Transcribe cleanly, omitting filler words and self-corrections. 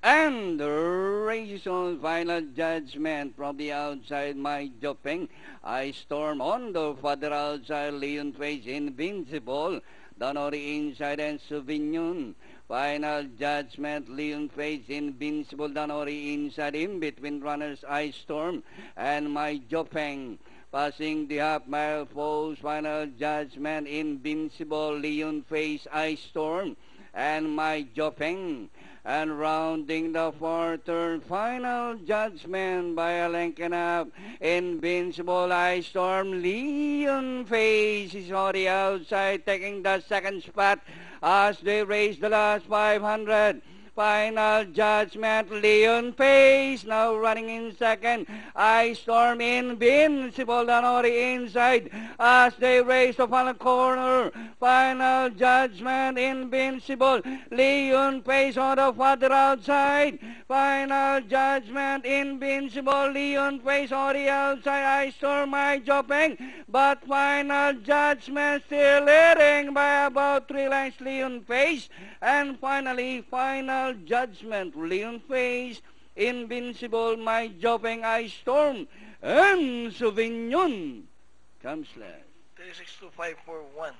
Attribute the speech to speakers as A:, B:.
A: And the race on final judgment from the outside, my Jopeng. I storm on the further outside, Leon Face Invincible. Donori inside and Sauvignon. Final judgment, Leon Face Invincible. Donori inside, in between runners, I storm and my Jopeng. Passing the half-mile foes, final judgment, Invincible, Leon Face, I storm and my Jopeng. And rounding the fourth turn, final judgment by a length and a half. Invincible, I storm. Leon Face is already outside, taking the second spot as they race the last 500. Final judgment, Leon Face now running in second. I storm. Invincible, Danori inside as they race the final corner. Final judgment, Invincible, Leon Face on the further outside. Final judgment, Invincible, Leon Face on the outside. I storm, my Jopeng, but final judgment still leading by about 3 lengths, Leon Face. And finally, final judgment, Leon Face, Invincible, my Jopeng, I storm, and Sauvignon comes last.
B: 362541.